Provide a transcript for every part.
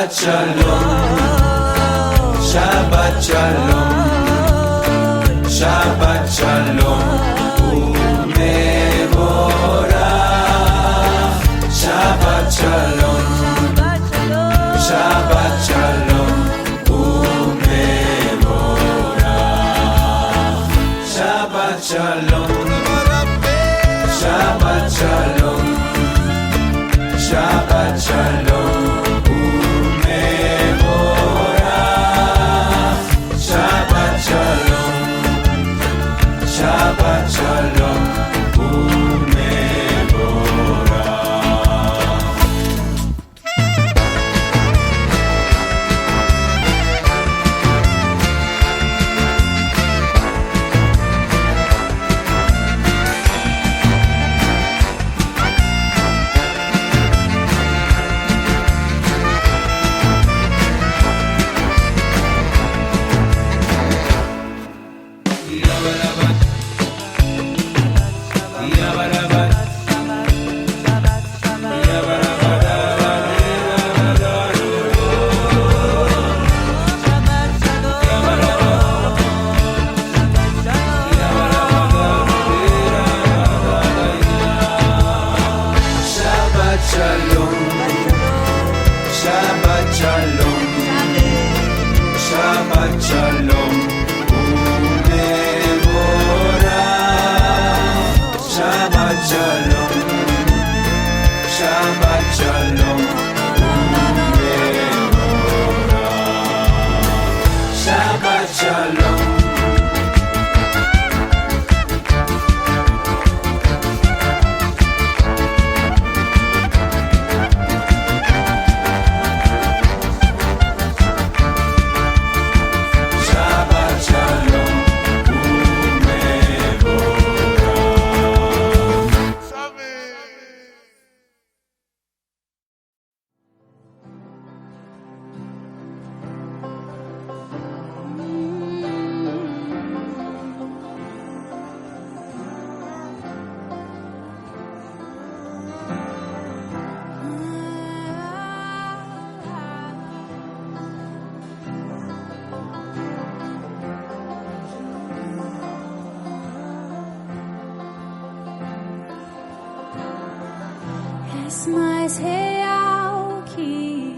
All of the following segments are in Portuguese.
Shabbat Shalom, Shabbat Shalom, Shabbat Shalom, Umevorach. Shabbat Shalom, Shabbat Shalom, Umevorach. Shabbat Shalom, Shabbat Shalom, Shabbat Shalom, Umevorach. Shabbat Shalom, Shabbat Shalom, mais real que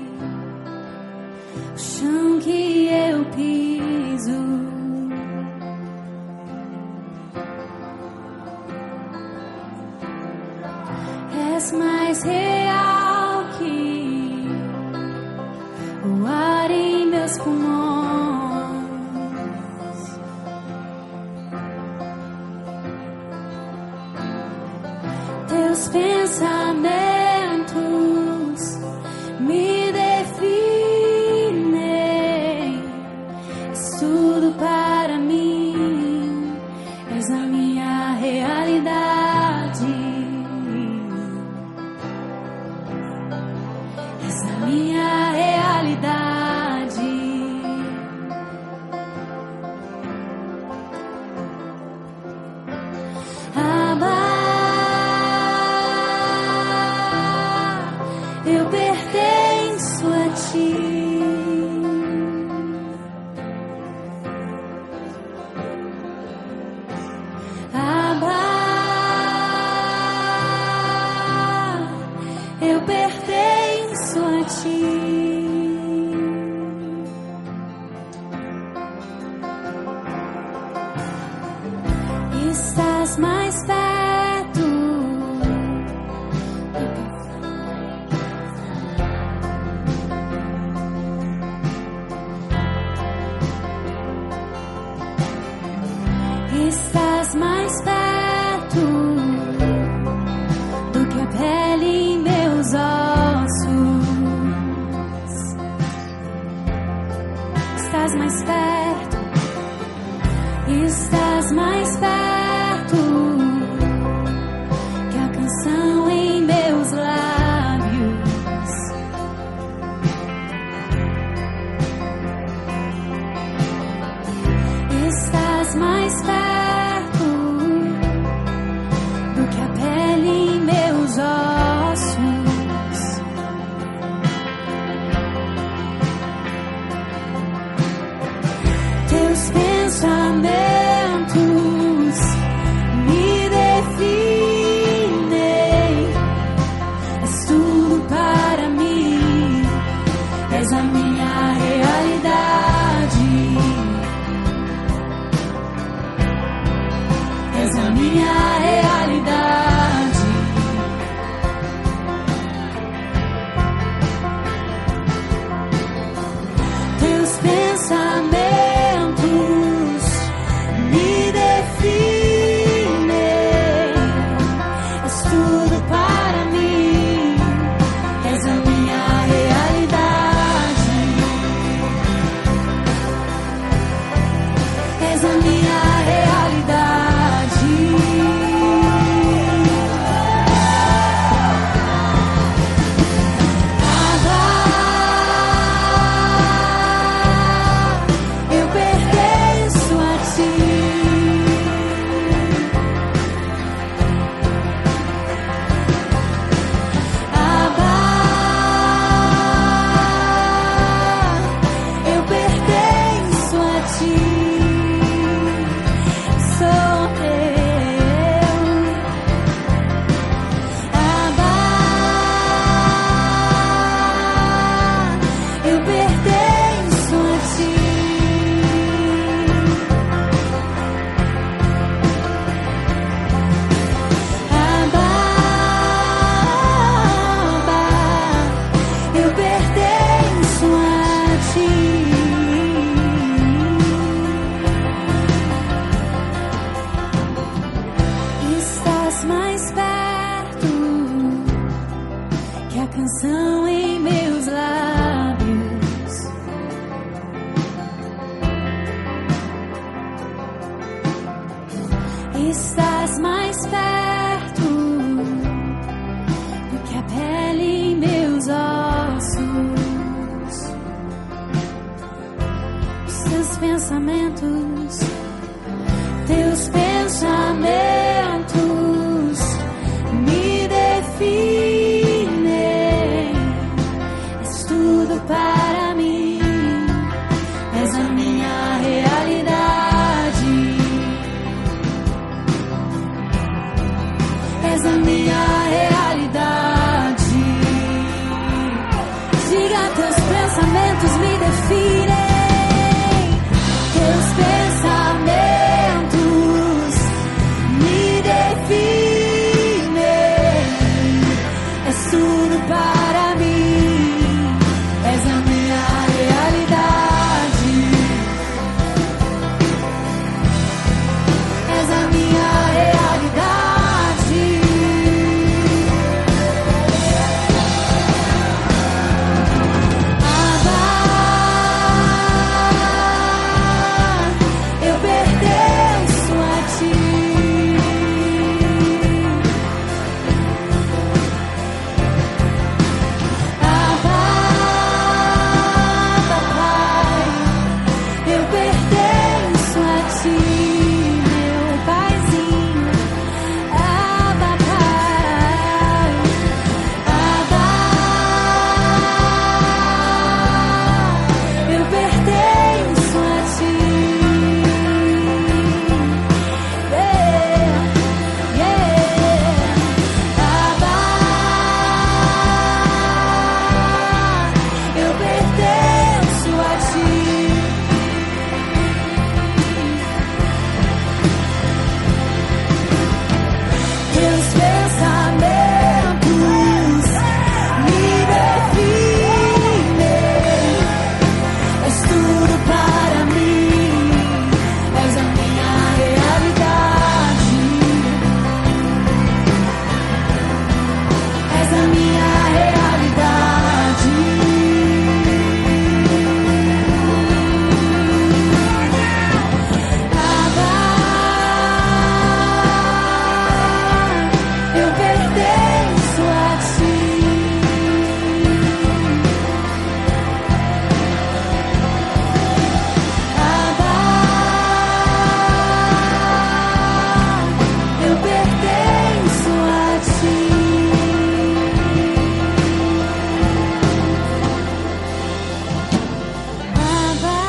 o chão que eu piso. És mais real que o ar em meus pulmões. Teus pensamentos me definem, és tudo para mim, és a minha realidade, és a minha realidade. Abba, eu pertenço a ti. Abba, eu pertenço a ti. Estás mais perto. Estás mais perto do que a pele em meus ossos. Estás mais perto. Estás mais perto que a canção em meus lábios. Estás mais perto do que a pele em meus ossos. que a pele em meus ossos. Os teus pensamentos me definem. És tudo para mim, és a minha realidade, és a minha realidade. Diga, teus pensamentos me definem. Teus pensamentos me definem. És tudo para mim, és a minha realidade, és a minha realidade. Abba, eu pertenço a ti. Abba, papai, eu pertenço a ti, meu paizinho. Abba, pai, Abba, eu pertenço a ti. Yeah, yeah. Abba, eu pertenço a ti. Teus pensamentos me definem. És tudo para mim, és a minha realidade, és a minha realidade. Abba, eu pertenço a ti. Abba, eu pertenço a ti. Abba,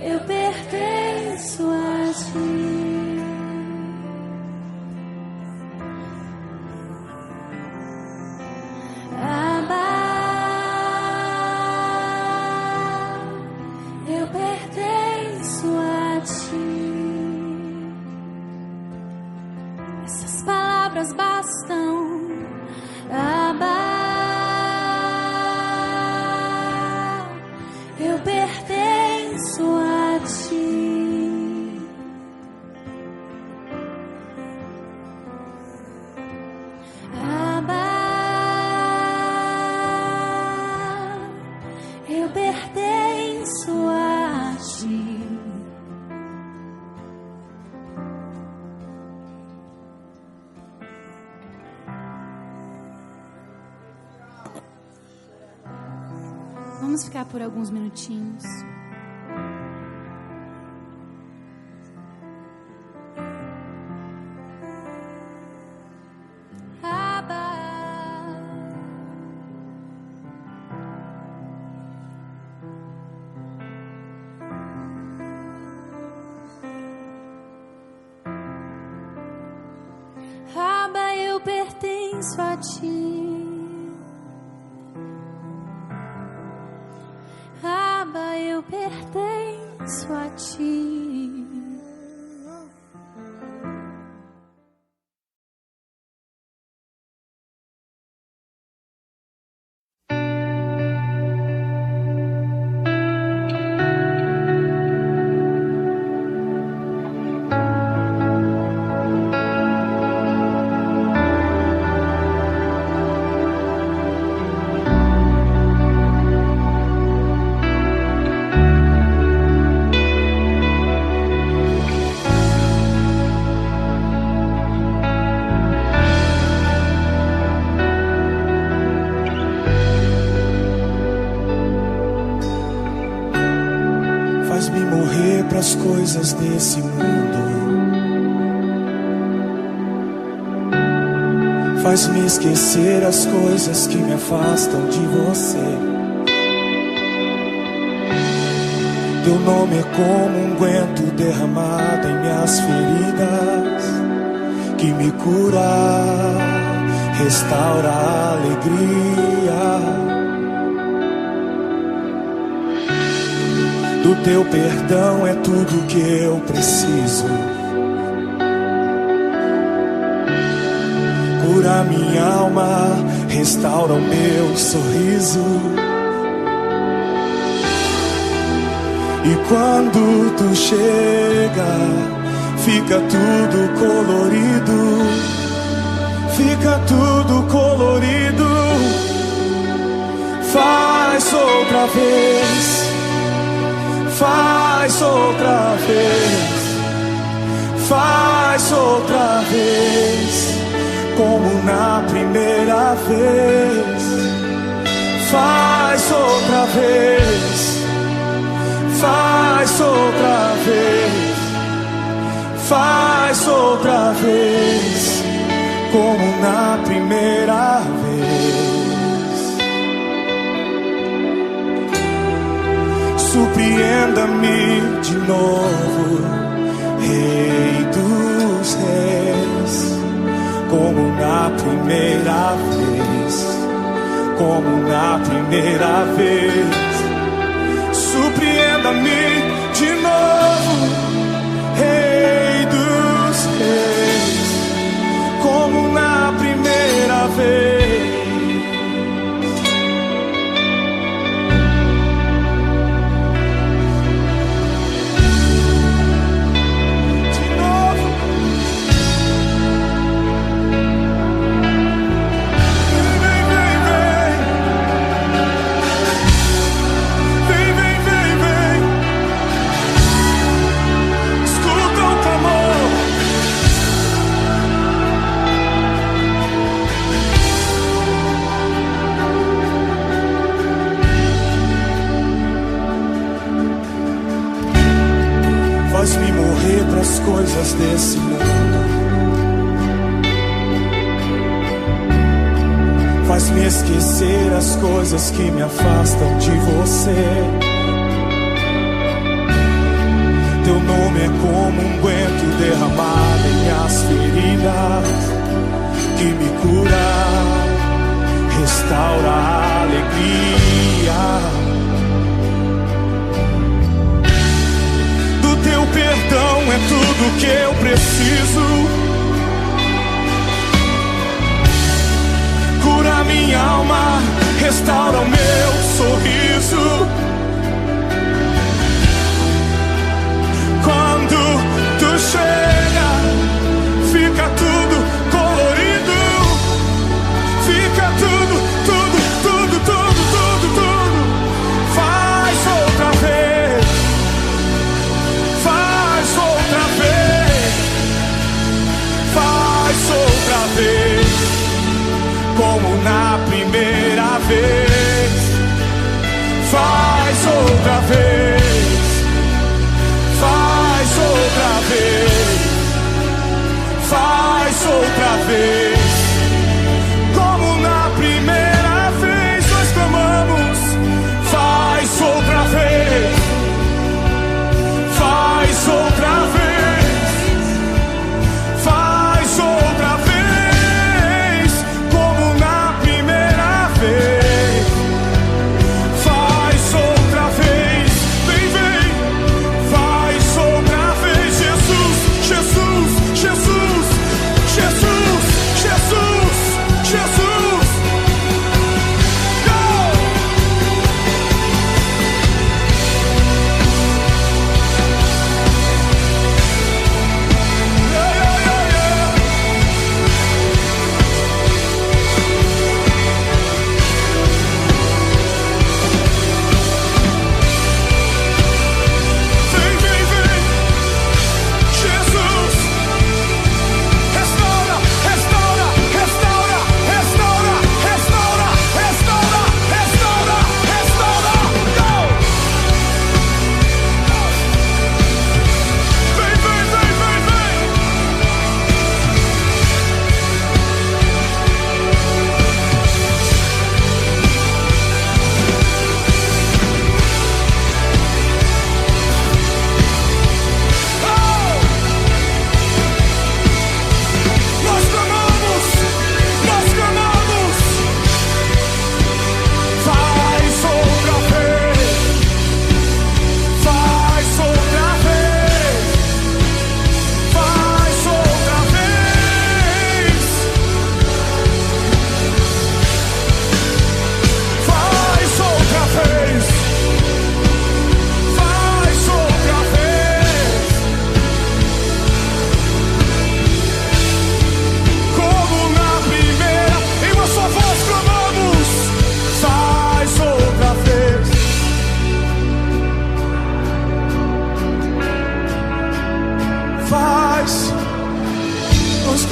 eu pertenço a ti. Abba, eu pertenço a ti. Essas palavras bastam. Abba, eu pertenço a ti. Abba, eu pertenço a ti. Vamos ficar por alguns minutinhos. Abba, Abba, eu pertenço a ti. Abba, eu pertenço a ti. pras coisas desse mundo. Faz-me esquecer as coisas que me afastam de você. Teu nome é como um unguento derramado em minhas feridas, que me cura, restaura a alegria. Do teu perdão é tudo que eu preciso. Cura minha alma, restaura o meu sorriso. E quando tu chega, fica tudo colorido. Fica tudo colorido. Faz outra vez. Faz outra vez. Faz outra vez. Como na primeira vez. Faz outra vez. Faz outra vez. Faz outra vez. Como na primeira vez. Surpreenda-me de novo, Rei dos Reis. Como na primeira vez. Como na primeira vez. Surpreenda-me de novo, Rei dos Reis, como na primeira vez. De novo. Vem, vem, vem. Vem, vem, vem, vem. Escuta o clamor. Faz-me morrer pras coisas desse mundo. Faz-me esquecer as coisas que me afastam de você. Teu nome é como um unguento derramado em minhas feridas, que me cura, restaura a alegria. Teu perdão é tudo que eu preciso. Cura minha alma, restaura o meu sorriso. Quando tu chega, fica tudo colorido. Fica tudo, tudo, tudo, tudo, tudo, tudo. Faz outra vez. Faz outra vez. Faz outra vez. Como na primeira vez. Faz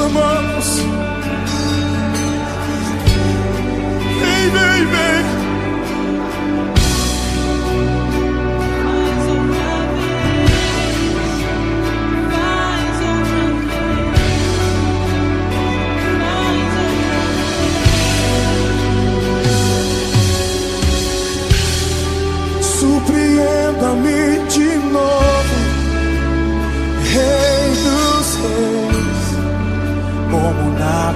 amamos. Vem, vem, vem. Surpreenda-me de novo, Rei dos Reis, como na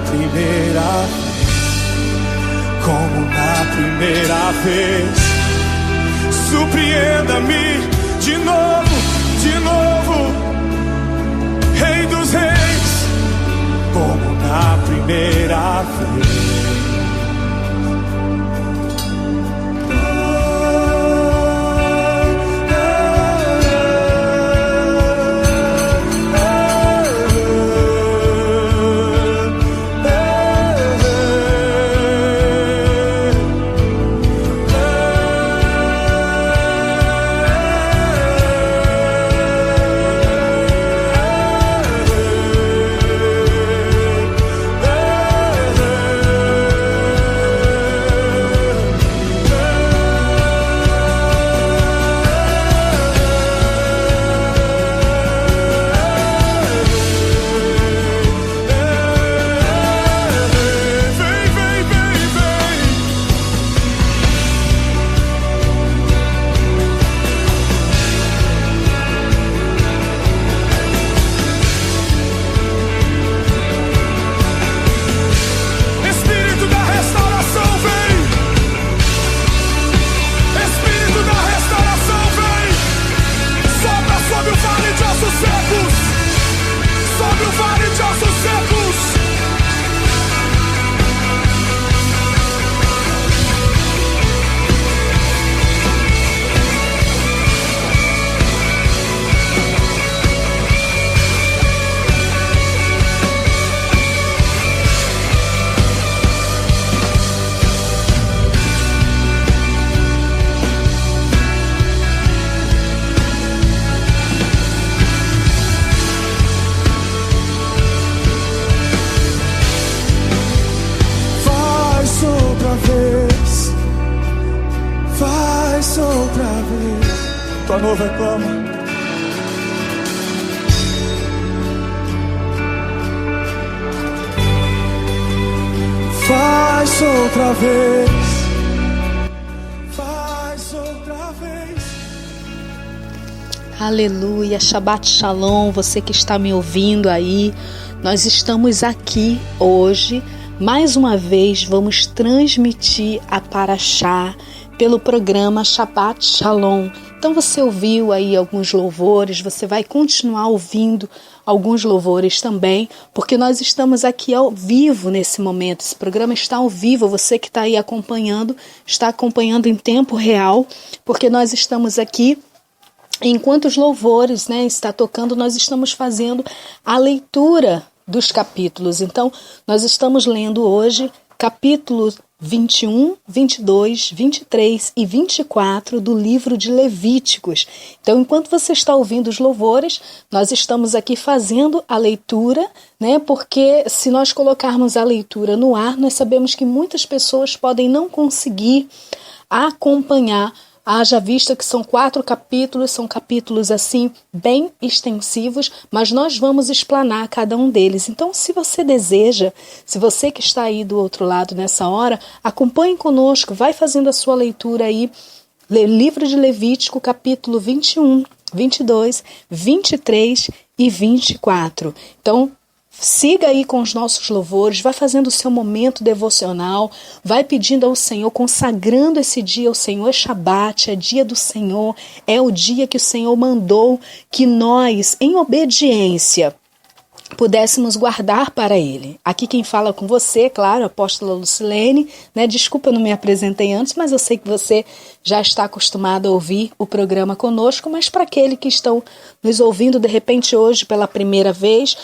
primeira vez. Surpreenda-me de novo, Rei dos Reis, como na primeira vez. Tua noiva clama. Faz outra vez. Faz outra vez. Aleluia, Shabbat Shalom, você que está me ouvindo aí. Nós estamos aqui hoje, mais uma vez vamos transmitir a Parashá pelo programa Shabbat Shalom. Então você ouviu aí alguns louvores, você vai continuar ouvindo alguns louvores também, porque nós estamos aqui ao vivo nesse momento. Esse programa está ao vivo, você que está aí acompanhando, está acompanhando em tempo real, porque nós estamos aqui. Enquanto os louvores, está tocando, nós estamos fazendo a leitura dos capítulos. Então, nós estamos lendo hoje capítulos 21, 22, 23 e 24 do livro de Levíticos. Então, enquanto você está ouvindo os louvores, nós estamos aqui fazendo a leitura, porque se nós colocarmos a leitura no ar, nós sabemos que muitas pessoas podem não conseguir acompanhar. Haja vista que são 4 capítulos, são capítulos assim bem extensivos, mas nós vamos explanar cada um deles. Então, se você deseja, se você que está aí do outro lado nessa hora, acompanhe conosco, vai fazendo a sua leitura aí, livro de Levítico, capítulo 21, 22, 23 e 24. Então, siga aí com os nossos louvores, vai fazendo o seu momento devocional, vai pedindo ao Senhor, consagrando esse dia ao Senhor. É Shabat, é dia do Senhor, é o dia que o Senhor mandou que nós, em obediência, pudéssemos guardar para Ele. Aqui quem fala com você, claro, a apóstola Lucilene, Desculpa, eu não me apresentei antes, mas eu sei que você já está acostumado a ouvir o programa conosco, mas para aqueles que estão nos ouvindo de repente hoje pela primeira vez,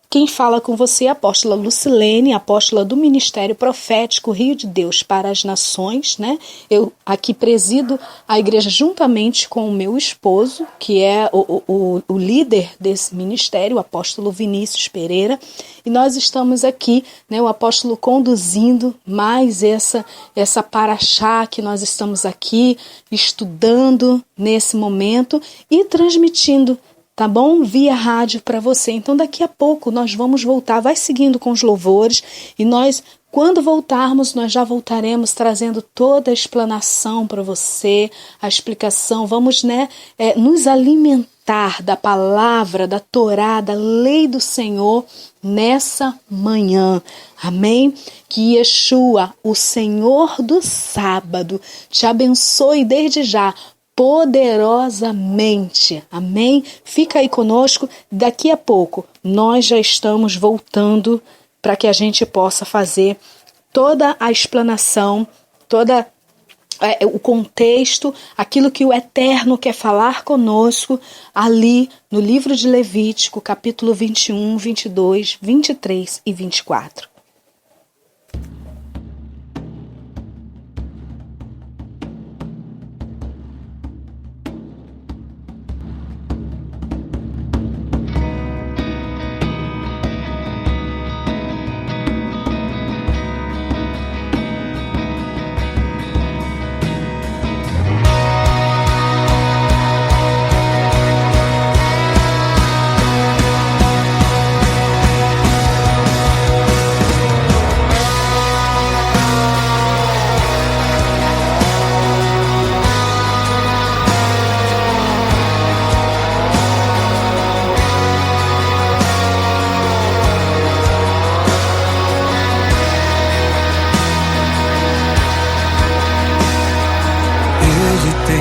Quem fala com você é a apóstola Lucilene, apóstola do Ministério Profético Rio de Deus para as Nações, né? Eu aqui presido a igreja juntamente com o meu esposo, que é o líder desse ministério, o apóstolo Vinícius Pereira, e nós estamos aqui, né, o apóstolo conduzindo mais essa paraxá que nós estamos aqui estudando nesse momento e transmitindo, tá bom? Via rádio para você. Então daqui a pouco nós vamos voltar, vai seguindo com os louvores e nós, quando voltarmos, nós já voltaremos trazendo toda a explanação para você, a explicação. Vamos, né, nos alimentar da palavra, da Torá, da lei do Senhor nessa manhã. Amém? Que Yeshua, o Senhor do sábado, te abençoe desde já poderosamente. Amém? Fica aí conosco. Daqui a pouco nós já estamos voltando para que a gente possa fazer toda a explanação, toda o contexto, aquilo que o Eterno quer falar conosco ali no livro de Levítico, capítulo 21, 22, 23 e 24.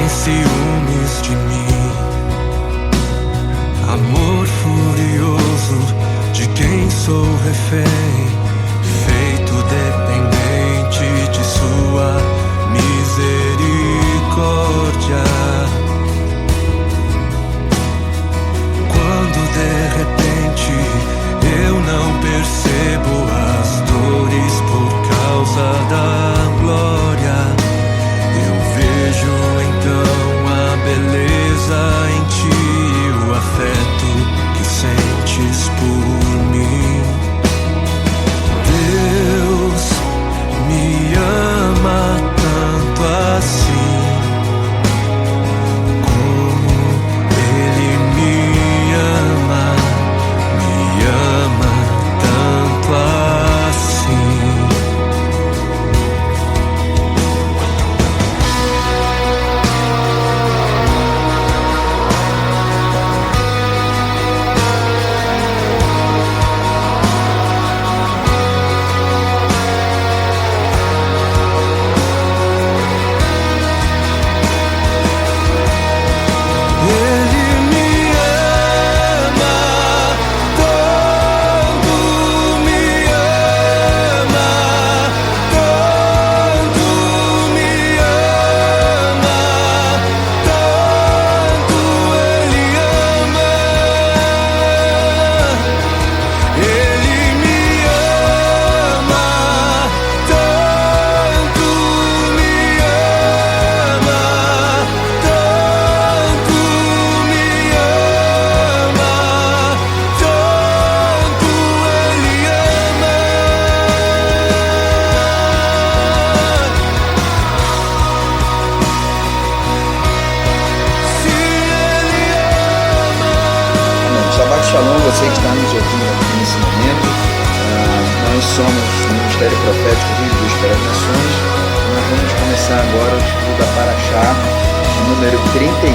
Ciúmes de mim, amor furioso de quem sou refém, feito dependente de sua misericórdia. Quando de repente eu não percebo as dores por causa da glória, eu vejo então a beleza em ti, o afeto que sentes por mim. Deus me ama tanto assim, como Ele me ama tanto assim. Shalom, você que está nos ouvindo aqui nesse momento. Nós somos o Ministério Profético Rio de Deus para as Nações. Nós vamos começar agora o estudo da Paraxá, número 31,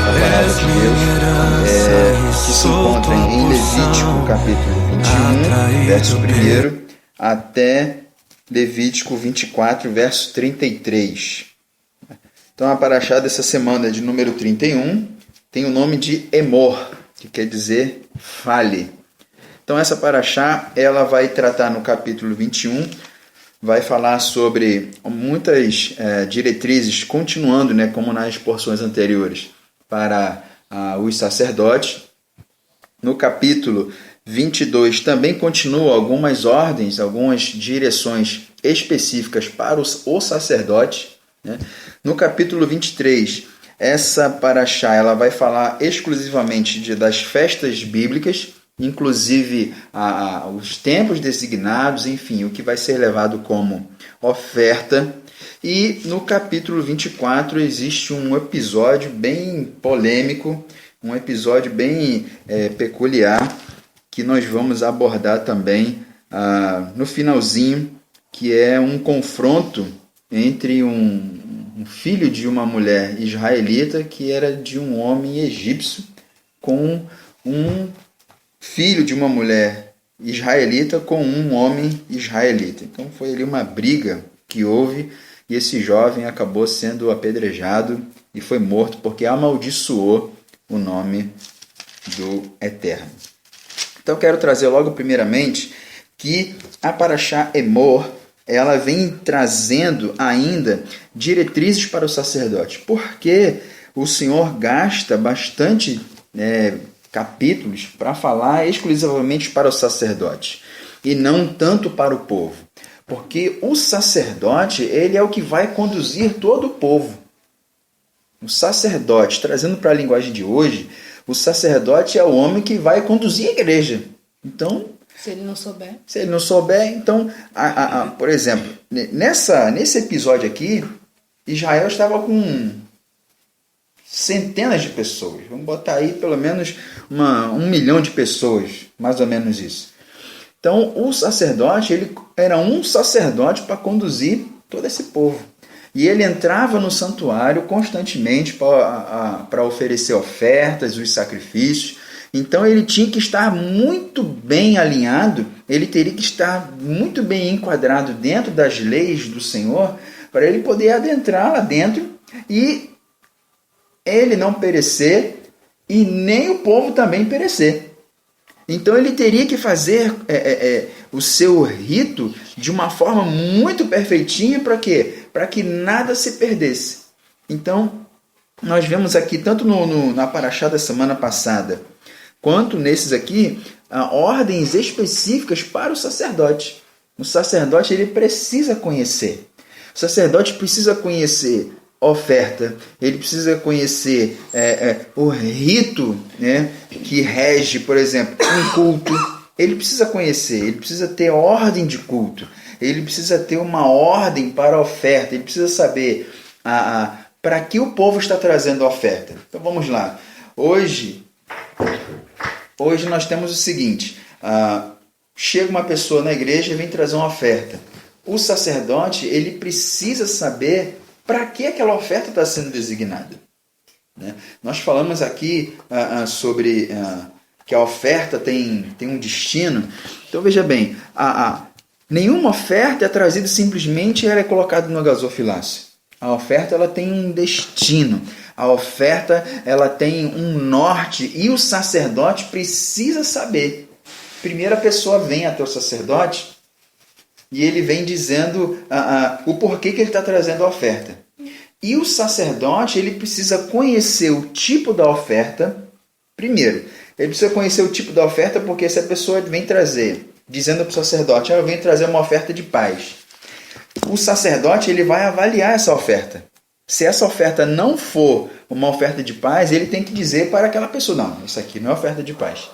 da Palavra de Deus, que se encontra em Levítico, capítulo 21, verso 1, até Levítico 24, verso 33. Então, a Paraxá dessa semana de número 31 tem o nome de Emor, que quer dizer fale. Então essa paraxá, ela vai tratar no capítulo 21, vai falar sobre muitas diretrizes, continuando, né, como nas porções anteriores, para os sacerdotes. No capítulo 22 também continua algumas ordens, algumas direções específicas para o sacerdote, né? No capítulo 23, essa paraxá ela vai falar exclusivamente das festas bíblicas, inclusive os tempos designados, enfim, o que vai ser levado como oferta. E no capítulo 24 existe um episódio bem polêmico, um episódio bem peculiar, que nós vamos abordar também no finalzinho, que é um confronto entre um filho de uma mulher israelita que era de um homem egípcio com um filho de uma mulher israelita com um homem israelita. Então foi ali uma briga que houve e esse jovem acabou sendo apedrejado e foi morto porque amaldiçoou o nome do Eterno. Então quero trazer logo primeiramente que a paraxá Emor, ela vem trazendo ainda diretrizes para o sacerdote, porque o Senhor gasta bastante capítulos para falar exclusivamente para o sacerdote e não tanto para o povo, porque o sacerdote ele é o que vai conduzir todo o povo. O sacerdote, trazendo para a linguagem de hoje, o sacerdote é o homem que vai conduzir a igreja. Então, Se ele não souber. se ele não souber, então, por exemplo, nesse episódio aqui, Israel estava com centenas de pessoas. Vamos botar aí pelo menos 1 milhão de pessoas, mais ou menos isso. Então, o sacerdote, ele era um sacerdote para conduzir todo esse povo. E ele entrava no santuário constantemente para oferecer ofertas, os sacrifícios. Então ele tinha que estar muito bem alinhado, ele teria que estar muito bem enquadrado dentro das leis do Senhor para ele poder adentrar lá dentro e ele não perecer e nem o povo também perecer. Então ele teria que fazer o seu rito de uma forma muito perfeitinha para quê? Para que nada se perdesse. Então nós vemos aqui, tanto na paraxá da semana passada, quanto nesses aqui, ordens específicas para o sacerdote. O sacerdote ele precisa conhecer. O sacerdote precisa conhecer oferta, ele precisa conhecer o rito, né, que rege, por exemplo, um culto. Ele precisa conhecer, ele precisa ter ordem de culto, ele precisa ter uma ordem para a oferta, ele precisa saber para que o povo está trazendo a oferta. Então vamos lá. Hoje nós temos o seguinte, chega uma pessoa na igreja e vem trazer uma oferta. O sacerdote ele precisa saber para que aquela oferta está sendo designada, né? Nós falamos aqui sobre que a oferta tem um destino. Então veja bem, nenhuma oferta é trazida simplesmente e ela é colocada no gasofilácio. A oferta ela tem um destino. A oferta ela tem um norte e o sacerdote precisa saber. Primeiro a pessoa vem até o sacerdote e ele vem dizendo o porquê que ele está trazendo a oferta. E o sacerdote ele precisa conhecer o tipo da oferta. Primeiro, ele precisa conhecer o tipo da oferta porque se a pessoa vem trazer, dizendo para o sacerdote, eu venho trazer uma oferta de paz. O sacerdote ele vai avaliar essa oferta. Se essa oferta não for uma oferta de paz, ele tem que dizer para aquela pessoa, não, isso aqui não é oferta de paz.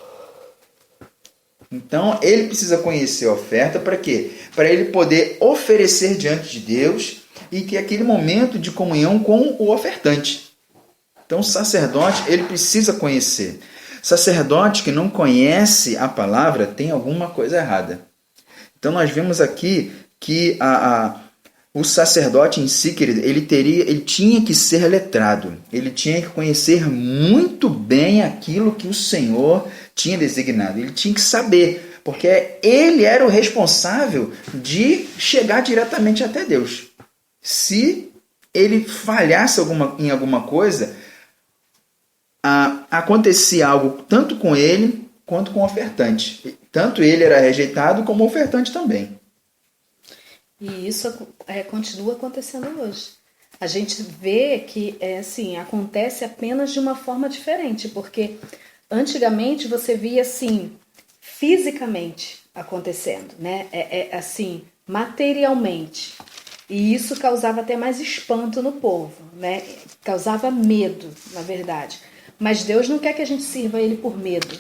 Então, ele precisa conhecer a oferta para quê? Para ele poder oferecer diante de Deus e ter aquele momento de comunhão com o ofertante. Então, o sacerdote, ele precisa conhecer. Sacerdote que não conhece a palavra tem alguma coisa errada. Então, nós vemos aqui que o sacerdote em si, querido, ele tinha que ser letrado. Ele tinha que conhecer muito bem aquilo que o Senhor tinha designado. Ele tinha que saber, porque ele era o responsável de chegar diretamente até Deus. Se ele falhasse em alguma coisa, acontecia algo tanto com ele quanto com o ofertante. Tanto ele era rejeitado como o ofertante também. E isso continua acontecendo hoje. A gente vê que acontece apenas de uma forma diferente, porque antigamente você via assim, fisicamente acontecendo, né? Assim, materialmente. E isso causava até mais espanto no povo, né? Causava medo, na verdade. Mas Deus não quer que a gente sirva Ele por medo.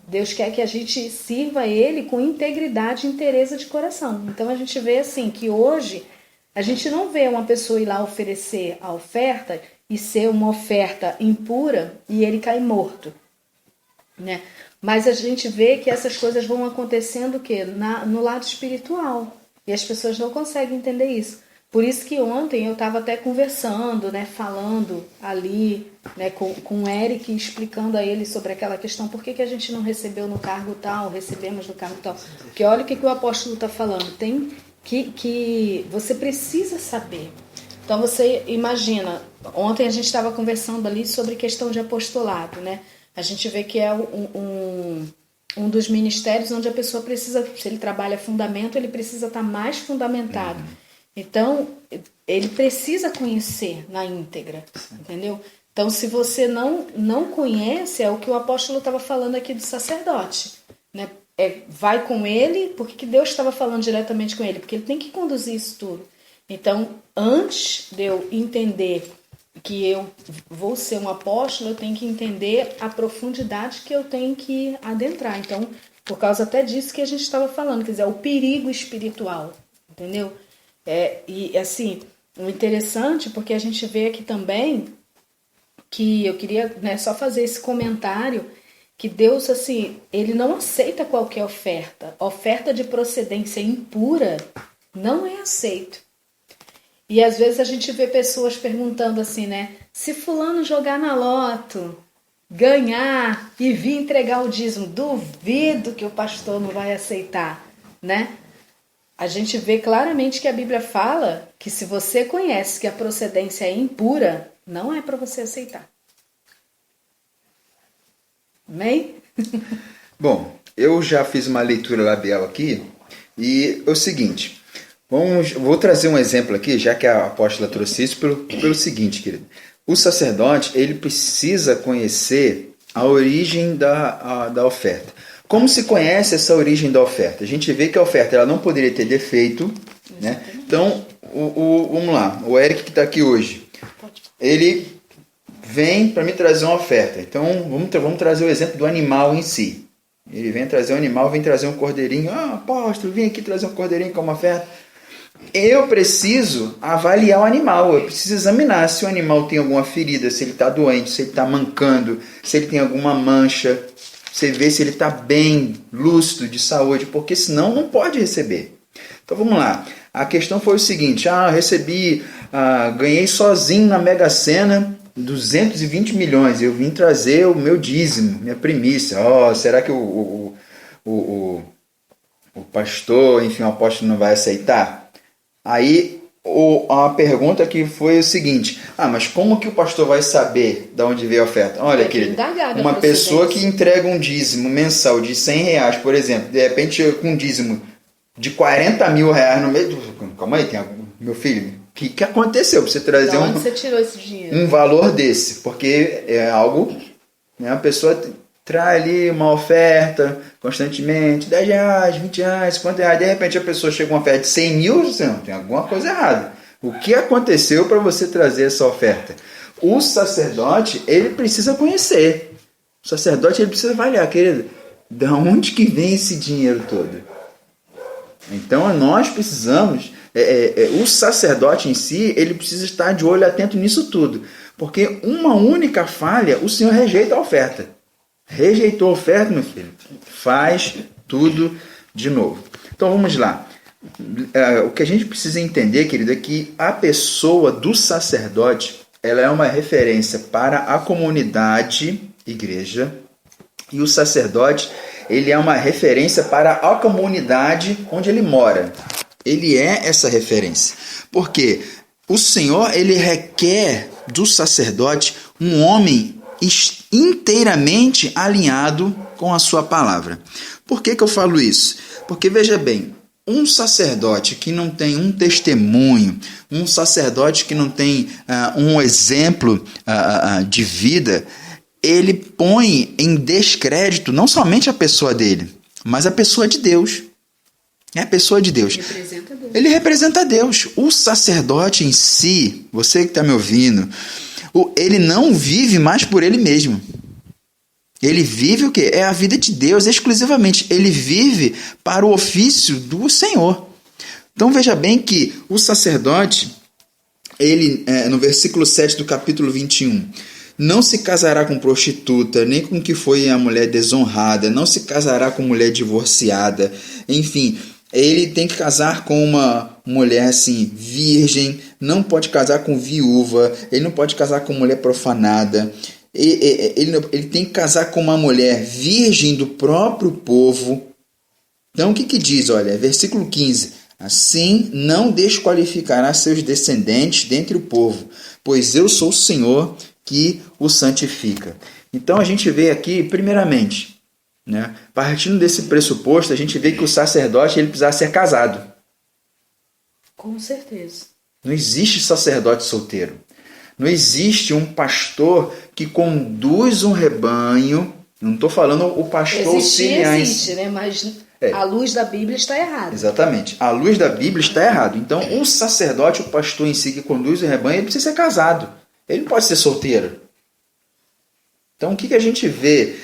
Deus quer que a gente sirva Ele com integridade e inteireza de coração. Então a gente vê assim que hoje a gente não vê uma pessoa ir lá oferecer a oferta e ser uma oferta impura e ele cair morto, né? Mas a gente vê que essas coisas vão acontecendo o quê? No lado espiritual. E as pessoas não conseguem entender isso. Por isso que ontem eu estava até conversando, né, falando ali, né, com o Eric, explicando a ele sobre aquela questão, por que a gente não recebeu no cargo tal, recebemos no cargo tal. Porque olha o que o apóstolo está falando, tem que você precisa saber. Então você imagina, ontem a gente estava conversando ali sobre questão de apostolado, né? A gente vê que é um dos ministérios onde a pessoa precisa, se ele trabalha fundamento, ele precisa estar mais fundamentado. Então, ele precisa conhecer na íntegra, entendeu? Então, se você não conhece, é o que o apóstolo estava falando aqui do sacerdote, né? Vai com ele, porque que Deus estava falando diretamente com ele? Porque ele tem que conduzir isso tudo. Então, antes de eu entender que eu vou ser um apóstolo, eu tenho que entender a profundidade que eu tenho que adentrar. Então, por causa até disso que a gente estava falando, quer dizer, o perigo espiritual, entendeu? E assim, o interessante, porque a gente vê aqui também que eu queria, né, só fazer esse comentário, que Deus, assim, ele não aceita qualquer oferta. Oferta de procedência impura não é aceito. E às vezes a gente vê pessoas perguntando assim, né? Se fulano jogar na loto, ganhar e vir entregar o dízimo, duvido que o pastor não vai aceitar, né? A gente vê claramente que a Bíblia fala que se você conhece que a procedência é impura, não é para você aceitar. Amém? Bom, eu já fiz uma leitura labial aqui e é o seguinte, vou trazer um exemplo aqui, já que a apóstola trouxe isso, pelo seguinte, querido. O sacerdote, ele precisa conhecer a origem da oferta. Como se conhece essa origem da oferta? A gente vê que a oferta ela não poderia ter defeito, né? Então, vamos lá, o Eric que está aqui hoje, ele vem para me trazer uma oferta. Então, vamos trazer o exemplo do animal em si. Ele vem trazer um animal, vem trazer um cordeirinho. Ah, apóstolo, vim aqui trazer um cordeirinho como oferta. Eu preciso avaliar o animal, eu preciso examinar se o animal tem alguma ferida, se ele está doente, se ele está mancando, se ele tem alguma mancha. Você vê se ele está bem, lúcido, de saúde, porque senão não pode receber. Então vamos lá. A questão foi o seguinte, ganhei sozinho na Mega Sena 220 milhões, eu vim trazer o meu dízimo, minha primícia. Será que o pastor, enfim, o apóstolo não vai aceitar? Aí a pergunta que foi o seguinte, mas como que o pastor vai saber de onde veio a oferta? Olha, querido, uma pessoa que entrega um dízimo mensal de R$100, por exemplo, de repente com um dízimo de R$40 mil no meio do... Calma aí, meu filho, o que aconteceu para você trazer onde você tirou esse dinheiro? Um valor desse? Porque é algo, né, a pessoa traz ali uma oferta constantemente, R$10, R$20, R$50, de repente a pessoa chega com uma oferta de 100 mil, você não, tem alguma coisa errada. O que aconteceu para você trazer essa oferta? O sacerdote, ele precisa conhecer. O sacerdote, ele precisa avaliar, querido, de onde que vem esse dinheiro todo? Então, nós precisamos, o sacerdote em si, ele precisa estar de olho atento nisso tudo. Porque uma única falha, o Senhor rejeita a oferta. Rejeitou a oferta, meu filho, faz tudo de novo. Então, vamos lá. O que a gente precisa entender, querido, é que a pessoa do sacerdote, ela é uma referência para a comunidade, igreja, e o sacerdote, ele é uma referência para a comunidade onde ele mora. Ele é essa referência. Porque o Senhor, ele requer do sacerdote um homem inteiramente alinhado com a sua palavra. Por que eu falo isso? Porque, veja bem, um sacerdote que não tem um testemunho, um sacerdote que não tem um exemplo de vida, ele põe em descrédito não somente a pessoa dele, mas a pessoa de Deus. É a pessoa de Deus. Representa Deus. Ele representa Deus. O sacerdote em si, você que está me ouvindo, ele não vive mais por ele mesmo. Ele vive o quê? É a vida de Deus exclusivamente. Ele vive para o ofício do Senhor. Então veja bem que o sacerdote, ele, no versículo 7 do capítulo 21, não se casará com prostituta, nem com que foi a mulher desonrada, não se casará com mulher divorciada, enfim, ele tem que casar com uma mulher assim, virgem, não pode casar com viúva, ele não pode casar com mulher profanada, ele tem que casar com uma mulher virgem do próprio povo. Então o que diz? Olha, versículo 15, assim não desqualificará seus descendentes dentre o povo, pois eu sou o Senhor que o santifica. Então a gente vê aqui, primeiramente, né, partindo desse pressuposto, a gente vê que o sacerdote ele precisa ser casado. Com certeza. Não existe sacerdote solteiro. Não existe um pastor que conduz um rebanho. Não estou falando o pastor auxiliar. Existe, né? Mas à luz da Bíblia está errado. Exatamente. À luz da Bíblia está errado. Então, o sacerdote, o pastor em si que conduz o rebanho, ele precisa ser casado. Ele não pode ser solteiro. Então, o que a gente vê?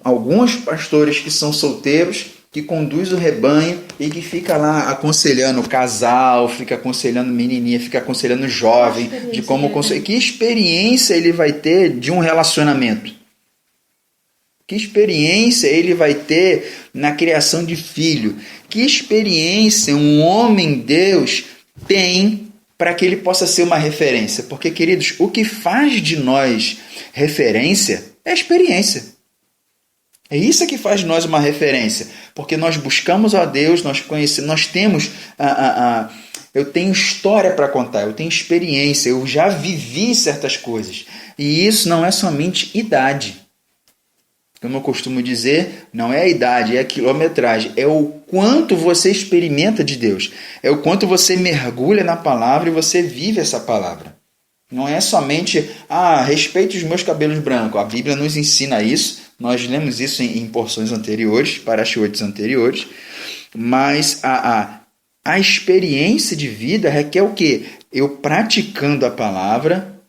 Alguns pastores que são solteiros, que conduz o rebanho e que fica lá aconselhando o casal, fica aconselhando menininha, fica aconselhando o jovem, de como que experiência ele vai ter de um relacionamento. Que experiência ele vai ter na criação de filho? Que experiência um homem Deus tem para que ele possa ser uma referência? Porque, queridos, o que faz de nós referência é a experiência. É isso que faz de nós uma referência. Porque nós buscamos a Deus, nós conhecemos, nós temos... eu tenho história para contar, eu tenho experiência, eu já vivi certas coisas. E isso não é somente idade. Como eu costumo dizer, não é a idade, é a quilometragem. É o quanto você experimenta de Deus. É o quanto você mergulha na palavra e você vive essa palavra. Não é somente, respeite os meus cabelos brancos. A Bíblia nos ensina isso. Nós lemos isso em porções anteriores, paraxiotes anteriores. Mas a experiência de vida requer o quê? Eu praticando a palavra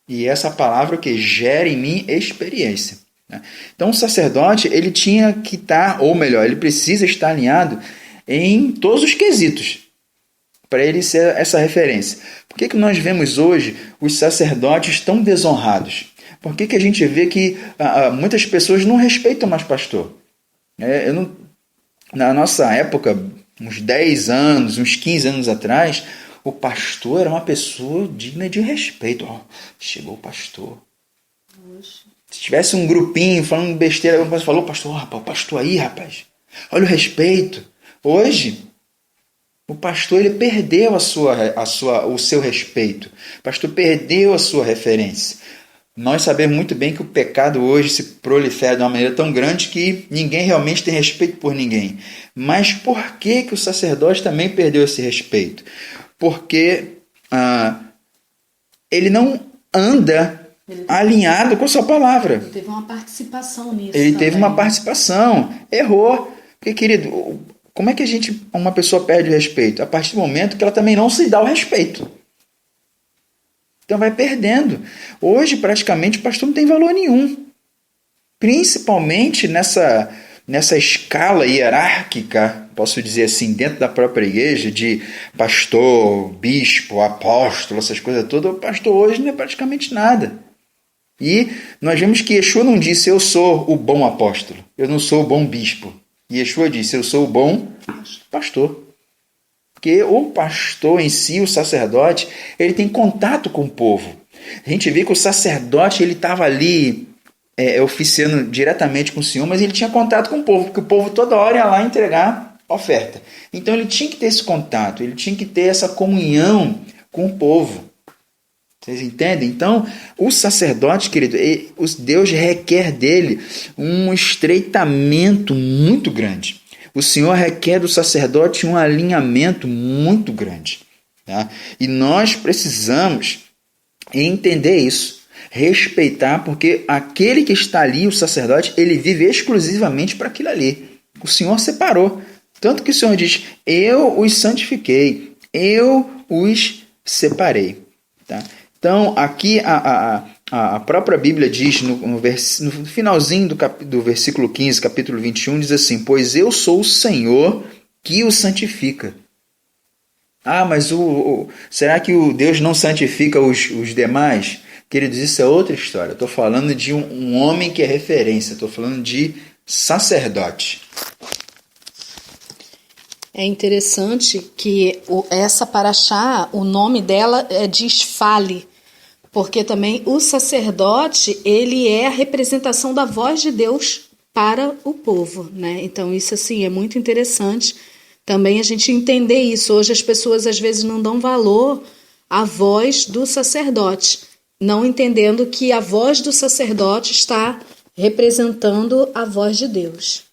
e essa palavra que gera em mim experiência. Então o sacerdote ele tinha que estar, ou melhor, ele precisa estar alinhado em todos os quesitos para ele ser essa referência. Por que nós vemos hoje os sacerdotes tão desonrados? Por que a gente vê que muitas pessoas não respeitam mais pastor? Na nossa época, uns 10 anos, uns 15 anos atrás, o pastor era uma pessoa digna de respeito. Chegou o pastor. Se tivesse um grupinho falando besteira, você falou, pastor, o pastor aí, rapaz, olha o respeito. Hoje, o pastor ele perdeu o seu respeito. O pastor perdeu a sua referência. Nós sabemos muito bem que o pecado hoje se prolifera de uma maneira tão grande que ninguém realmente tem respeito por ninguém. Mas por que o sacerdote também perdeu esse respeito? Porque ele não anda alinhado com a sua palavra. Ele teve uma participação nisso. Ele teve uma participação. Errou. Porque, querido, como é que uma pessoa perde o respeito? A partir do momento que ela também não se dá o respeito. Então vai perdendo. Hoje, praticamente, o pastor não tem valor nenhum. Principalmente nessa escala hierárquica, posso dizer assim, dentro da própria igreja, de pastor, bispo, apóstolo, essas coisas todas, o pastor hoje não é praticamente nada. E nós vemos que Yeshua não disse, eu sou o bom apóstolo, eu não sou o bom bispo. Yeshua disse, eu sou o bom pastor. Porque o pastor em si, o sacerdote, ele tem contato com o povo. A gente vê que o sacerdote ele estava ali oficiando diretamente com o Senhor, mas ele tinha contato com o povo, porque o povo toda hora ia lá entregar oferta. Então ele tinha que ter esse contato, ele tinha que ter essa comunhão com o povo. Vocês entendem? Então, o sacerdote, querido, Deus requer dele um estreitamento muito grande. O Senhor requer do sacerdote um alinhamento muito grande. Tá? E nós precisamos entender isso. respeitar, porque aquele que está ali, o sacerdote, ele vive exclusivamente para aquilo ali. O Senhor separou. Tanto que o Senhor diz, eu os santifiquei, eu os separei. Tá? Então, aqui a própria Bíblia diz, no finalzinho do versículo 15, capítulo 21, diz assim, pois eu sou o Senhor que o santifica. Ah, mas será que o Deus não santifica os demais? Queridos, isso é outra história. Estou falando de um homem que é referência, estou falando de sacerdote. É interessante que essa paraxá, o nome dela diz fale, porque também o sacerdote, ele é a representação da voz de Deus para o povo, né? Então isso assim é muito interessante também a gente entender isso. Hoje as pessoas às vezes não dão valor à voz do sacerdote, não entendendo que a voz do sacerdote está representando a voz de Deus.